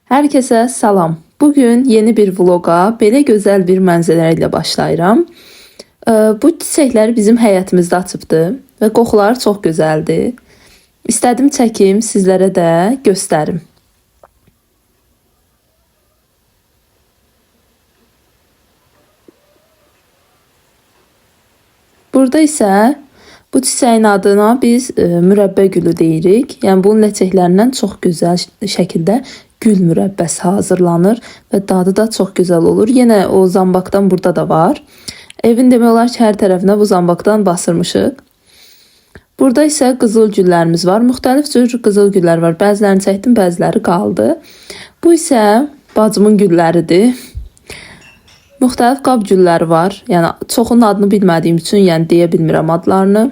Herkese salam. Bugün yeni bir vloga belə gözəl bir mənzərə ilə başlayıram. Bu çiçəkləri bizim həyətimizdə açıbdı və qoxuları çox gözəldir. İstədim çəkim, sizlərə də göstərim. Burada isə bu çiçəyin adına biz mürəbbə gülü deyirik. Yəni bunun ləçəklərindən çox gözəl şəkildə gül mürəbbəsi hazırlanır və dadı da çox gözəl olur. Yenə o zambaqdan burada da var. Evin demək olar ki, hər tərəfinə bu zambaqdan basırmışıq. Burada isə qızıl güllərimiz var. Müxtəlif cür qızıl güllər var. Bəzilərini çəkdim, bəziləri qaldı. Bu isə bacımın gülləridir. Müxtəlif qab gülləri var. Yəni çoxunun adını bilmədiyim üçün, yəni deyə bilmirəm adlarını.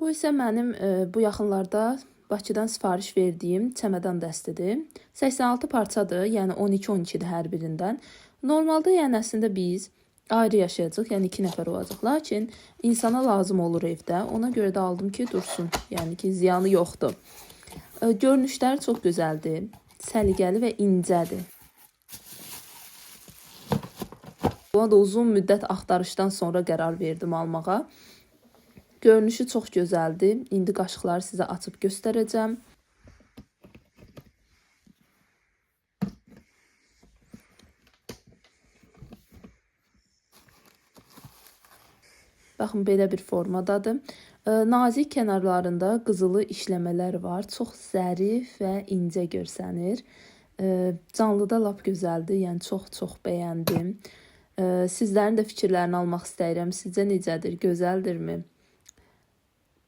Bu isə mənim bu yaxınlarda Bakıdan sifariş verdiyim çəmədan dəstidir. 86 parçadır, yəni 12-12-dir hər birindən. Normalda yəni əslində biz ayrı yaşayacaq, yəni 2 nəfər olacaq. Lakin insana lazım olur evdə. Ona görə də aldım ki, dursun. Yəni ki, ziyanı yoxdur. Görünüşləri çox gözəldir. Səliqəli və incədir. Buna da uzun müddət axtarışdan sonra qərar verdim almağa. Görünüşü çox gözəldir. İndi qaşıqları sizə açıb göstərəcəm. Baxın, belə bir formadadır. Nazik kənarlarında qızılı işləmələr var. Çox zərif və incə görsənir. Canlıda lap gözəldir. Yəni çox bəyəndim. Sizlərin də fikirlərini almaq istəyirəm. Sizcə necədir? Gözəldirmi?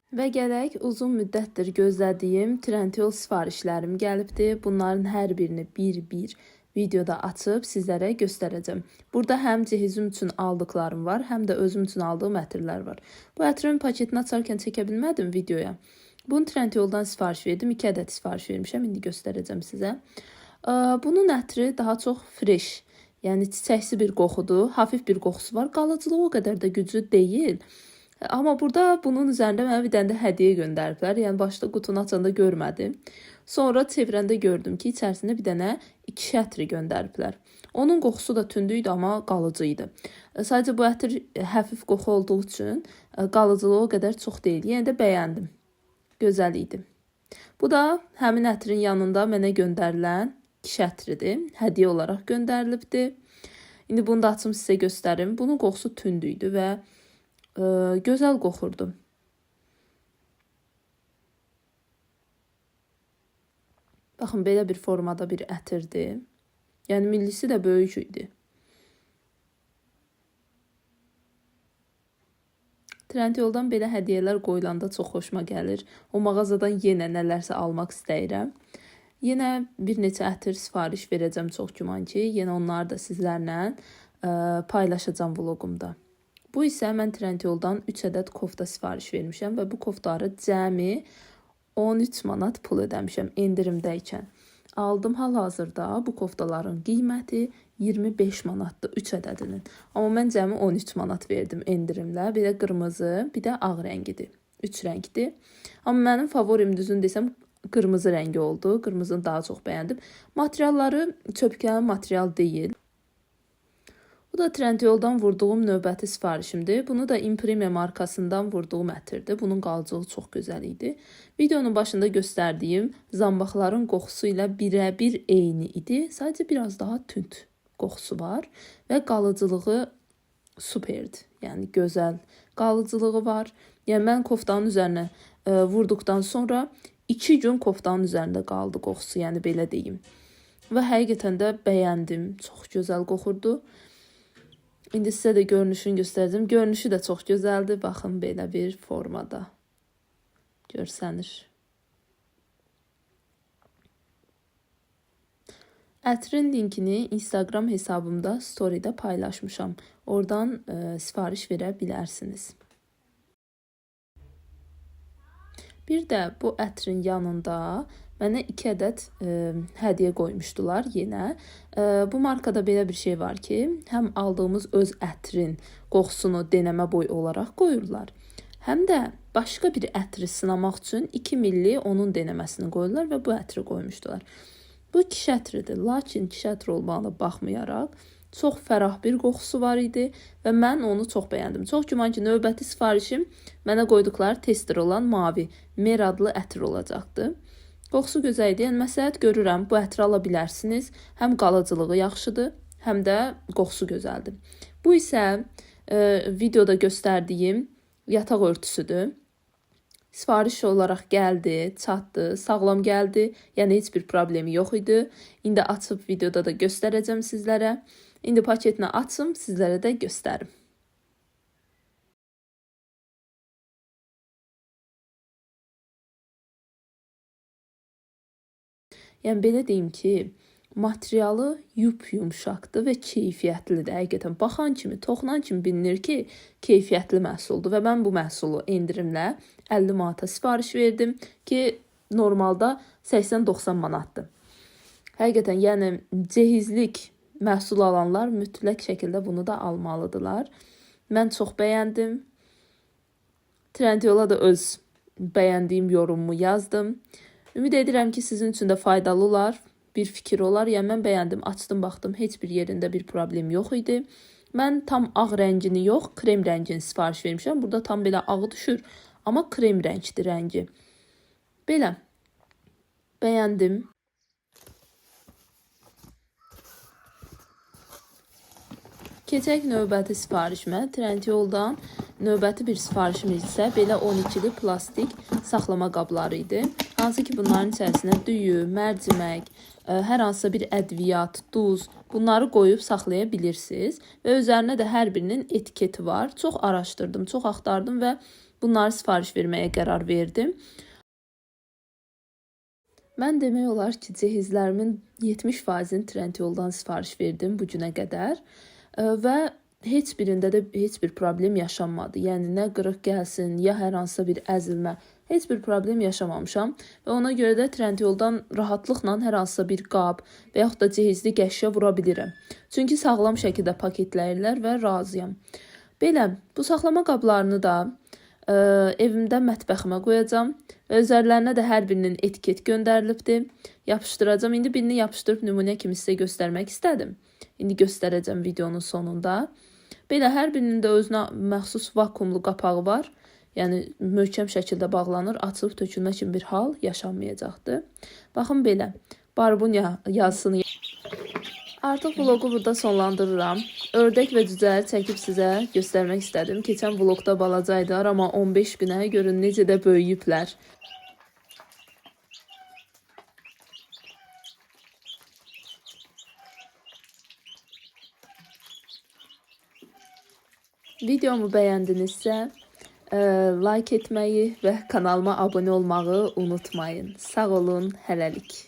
Və gələk, uzun müddətdir gözlədiyim Trendyol sifarişlərim gəlibdir. Bunların hər birini bir videoda açıb sizlərə göstərəcəm. Burada həm cihizim üçün aldıqlarım var, həm də özüm üçün aldığım ətirlər var. Bu ətirin paketini açarkən çəkə bilmədim videoya. Bunu Trendyoldan sifariş verdim. 2 ədəd sifariş vermişəm. İndi göstərəcəm sizə. Bunun ətri daha çox fresh, yəni çiçəksi bir qoxudur. Hafif bir qoxusu var. Qalıcılığı o qədər də güclü deyil. Amma burada bunun üzərində mənə bir dənə də hədiyyə göndəriblər. Yəni başda qutunu açanda görmədim. Sonra çevirəndə gördüm ki, içərisində bir dənə 2 ətri göndəriblər. Onun qoxusu da tündü idi, amma qalıcı idi. Sadəcə bu ətir həfif qoxu olduğu üçün qalıcılığı o qədər çox deyil. Yenə də bəyəndim. Gözəl idi. Bu da həmin ətrin yanında mənə göndərilən kişi ətridir. Hədiyyə olaraq göndərilibdir. İndi bunu da açım sizə göstərim. Bunun qoxusu tündü idi və gözəl qoxurdu. Baxın, belə bir formada bir ətirdir. Yəni millisi də böyük idi. Trendyoldan belə hədiyyələr qoyulanda çox xoşuma gəlir. O mağazadan yenə nələrsə almaq istəyirəm. Yenə bir neçə ətir sifariş verəcəm, çox güman ki. Yenə onları da sizlərlə paylaşacağım vlogumda. Bu isə mən Trendyoldan 3 ədəd kofta sifariş vermişəm və bu koftaları cəmi 13 manat pul ödəmişəm endirimdəykən. Aldım hal-hazırda bu koftaların qiyməti 25 manatdır 3 ədədinin. Amma mən cəmi 13 manat verdim endirimlə. Bir də qırmızı, bir də ağ rəngidir. 3 rəngdir. Amma mənim favorim düzün desəm qırmızı rəngi oldu. Qırmızını daha çox bəyəndim. Materialları çöpkəli material deyil. Bu da Trendyoldan vurduğum növbəti sifarişimdir. Bunu da Imprime markasından vurduğum ətirdir. Bunun qalıcılığı çox gözəl idi. Videonun başında göstərdiyim zambaqların qoxusu ilə birə-bir eyni idi. Sadəcə biraz daha tünd qoxusu var və qalıcılığı superdir. Yəni gözəl qalıcılığı var. Yəni mən koftanın üzərinə vurduqdan sonra 2 gün koftanın üzərində qaldı qoxusu, yəni belə deyim. Və həqiqətən də bəyəndim. Çox gözəl qoxurdu. İndi sizə də görünüşünü göstərəcəm. Görünüşü də çox gözəldir. Baxın, belə bir formada görsənir. Ətrin linkini Instagram hesabımda story'də paylaşmışam. Oradan sifariş verə bilərsiniz. Bir də bu ətrin yanında mənə 2 ədəd hədiyyə qoymuşdular yenə. Bu markada belə bir şey var ki, həm aldığımız öz ətrin qoxusunu denəmə boy olaraq qoyurlar, həm də başqa bir ətri sınamaq üçün 2 milli onun deneməsini qoydular və bu ətri qoymuşdular. Bu kiş ətridir, lakin kiş ətri olmağına baxmayaraq çox fərah bir qoxusu var idi və mən onu çox bəyəndim. Çox güman ki, növbəti sifarişim mənə qoyduqları tester olan mavi Mer adlı ətr olacaqdı. Qoxusu gözəl idi, yəni məsləhət görürəm, bu ətri ala bilərsiniz. Həm qalıcılığı yaxşıdır, həm də qoxusu gözəldir. Bu isə videoda göstərdiyim yataq örtüsüdür. Sifariş olaraq gəldi, çatdı, sağlam gəldi. Yəni heç bir problemi yox idi. İndi açıb videoda da göstərəcəm sizlərə. İndi paketini açım, sizlərə də göstərim. Yəni belə deyim ki, materialı yumşaqdır və keyfiyyətlidir. Həqiqətən baxan kimi, toxunan kimi bilinir ki, keyfiyyətli məhsuldur və mən bu məhsulu endirimlə 50 manata sifariş verdim ki, normalda 80-90 manatdır. Həqiqətən, yəni cehizlik məhsul alanlar mütləq şəkildə bunu da almalıdırlar. Mən çox bəyəndim. Trendyol'a da öz bəyəndiyim yorumumu yazdım. Ümid edirəm ki, sizin üçün də faydalı olar, bir fikir olar. Yəni mən bəyəndim, açdım, baxdım, heç bir yerində bir problem yox idi. Mən tam ağ rəngini yox, krem rəngini sifariş vermişəm. Burada tam belə ağı düşür, amma krem rəngdir rəngi. Belə bəyəndim. Keçək növbəti sifarişimə. Trendyoldan növbəti bir sifarişim isə belə 12'li plastik saxlama qabları idi. Hansı ki, bunların içərisinə düyü, mərcimək, hər hansısa bir ədviyyat, duz, bunları qoyub saxlaya bilirsiniz. Və üzərinə də hər birinin etiketi var. Çox araşdırdım, çox axtardım və bunları sifariş verməyə qərar verdim. Mən demək olar ki, cehizlərimin 70%'ini Trendyoldan sifariş verdim bu günə qədər. Və heç birində də heç bir problem yaşanmadı. Yəni nə qırıq gəlsin, ya hər hansısa bir əzilmə, heç bir problem yaşamamışam. Və ona görə də Trendyoldan rahatlıqla hər hansısa bir qab və yaxud da cehizlik əşya vura bilirəm. Çünki sağlam şəkildə paketləyirlər və razıyam. Belə, bu saxlama qablarını da evimdə mətbəximə qoyacam və üzərlərinə də hər birinin etiket göndərilibdir. Yapışdıracam. İndi birini yapışdırıb nümunə kimi sizə göstərmək istədim. İndi göstərəcəm videonun sonunda. Belə hər birinin də özünə məxsus vakuumlu qapağı var. Yəni möhkəm şəkildə bağlanır, açılıb tökülmə kimi bir hal yaşanmayacaqdır. Baxın belə, barbunya yazısını. Artıq vlogu burada sonlandırıram. Ördək və cücələri çəkib sizə göstərmək istədim. Keçən vlogda balacaydılar, amma 15 günə görün necə də böyüyüblər. Videomu bəyəndinizsə, like etməyi və kanalıma abunə olmağı unutmayın. Sağ olun, hələlik.